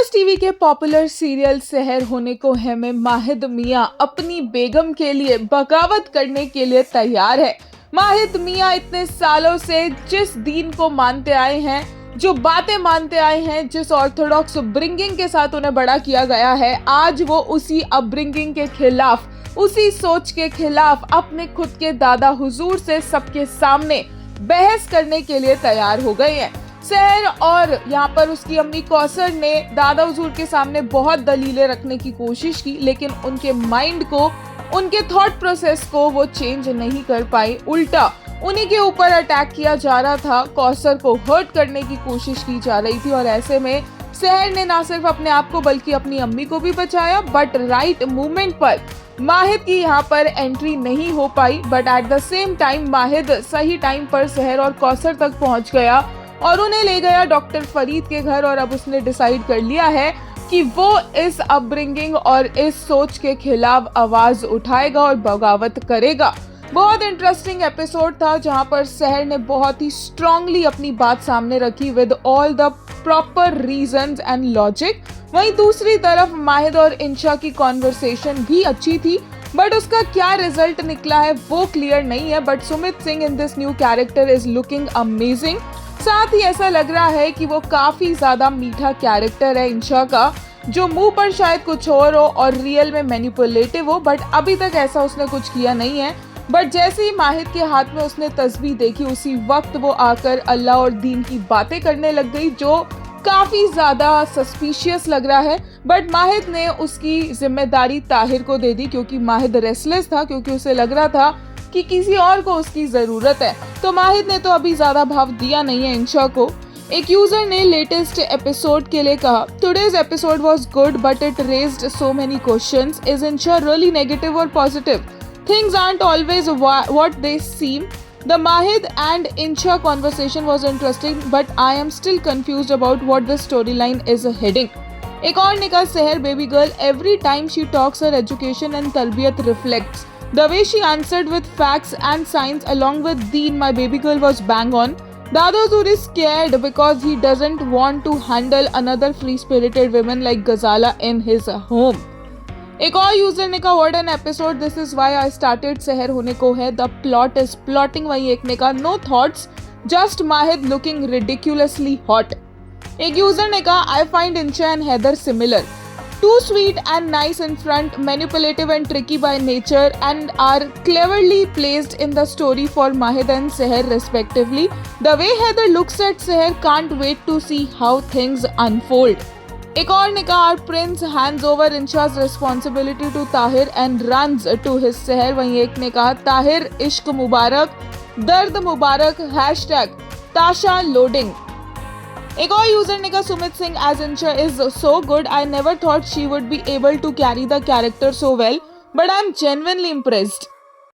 Colors TV के popular serial सहर होने को है में माहिद मियां अपनी बेगम के लिए बगावत करने के लिए तैयार है। माहिद मियां इतने सालों से जिस दीन को मानते आए हैं, जो बातें मानते आए हैं, जिस ऑर्थोडॉक्स अपब्रिंगिंग के साथ उन्हें बड़ा किया गया है, आज वो उसी अपब्रिंगिंग के खिलाफ, उसी सोच के खिलाफ अपने खुद के दादा हुजूर से सबके सामने बहस करने के लिए तैयार हो गए हैं। सहर और यहाँ पर उसकी अम्मी कौसर ने दादा हुजूर के सामने बहुत दलीलें रखने की कोशिश की, लेकिन उनके माइंड को, उनके थॉट प्रोसेस को वो चेंज नहीं कर पाई। उल्टा उन्हीं के ऊपर अटैक किया जा रहा था, कौसर को हर्ट करने की कोशिश की जा रही थी। और ऐसे में सहर ने ना सिर्फ अपने आप को बल्कि अपनी अम्मी को भी बचाया, बट राइट मूवमेंट पर माहिद की यहाँ पर एंट्री नहीं हो पाई। But at the same time Mahid सही टाइम पर सहर और कौसर तक पहुंच गया और उन्हें ले गया डॉक्टर फरीद के घर। और अब उसने डिसाइड कर लिया है कि वो इस अपब्रिंगिंग और इस सोच के खिलाफ आवाज उठाएगा और बगावत करेगा। बहुत इंटरेस्टिंग एपिसोड था जहां पर सहर ने बहुत ही स्ट्रांगली अपनी बात सामने रखी with all the proper reasons and logic. वहीं दूसरी तरफ माहिद और इंशा की कॉन्वर्सेशन भी अच्छी थी, बट उसका क्या रिजल्ट निकला है वो क्लियर नहीं है। But Sumit Singh in this new character is looking amazing. साथ ही ऐसा लग रहा है कि वो काफी ज्यादा मीठा कैरेक्टर है इंशा का, जो मुंह पर शायद कुछ और हो और रियल में मैनिपुलेटिव हो, बट अभी तक ऐसा उसने कुछ किया नहीं है। बट जैसे ही माहिद के हाथ में उसने तस्बीह देखी, उसी वक्त वो आकर अल्लाह और दीन की बातें करने लग गई, जो काफी ज्यादा सस्पिशियस लग रहा है। बट माहिद ने उसकी जिम्मेदारी ताहिर को दे दी, क्योंकि माहिद रेस्टलेस था, क्योंकि उसे लग रहा था कि किसी और को उसकी जरूरत है। तो माहिद ने तो अभी ज्यादा भाव दिया नहीं है इंशा को। एक यूजर ने लेटेस्ट एपिसोड के लिए कहा, today's episode was good but it raised so many questions. Is Insha really negative और positive? Things aren't always what they seem. The Mahid and Insha conversation was interesting, but I am still confused about what the storyline is heading. एक और ने कहा, सहर baby girl, every time she talks her education and tarbiyat reflects. The way she answered with facts and science along with Deen, my baby girl, was bang on. Dada Huzoor is scared because he doesn't want to handle another free-spirited woman like Ghazala in his home. एक और user ने कहा, what an episode, this is why I started सहर होने को है, the plot is plotting. वहीं एक ने कहा, no thoughts, just Mahid looking ridiculously hot. एक यूजर ने कहा, I find Insha and Haider similar, too sweet and nice in front, manipulative and tricky by nature and are cleverly placed in the story for Mahid and Sahar respectively. The way Haider looks at Sahar, can't wait to see how things unfold. एक और ने कहा, our prince hands over Insha's responsibility to Tahir and runs to his सहर. वहीं एक ने कहा, ताहिर इश्क मुबारक, दर्द मुबारक, हैशटैग ताशा लोडिंग. एक और यूजर ने कहा, Sumit Singh as Insha is so good, I never thought she would be able to carry the character so well, but I am genuinely impressed.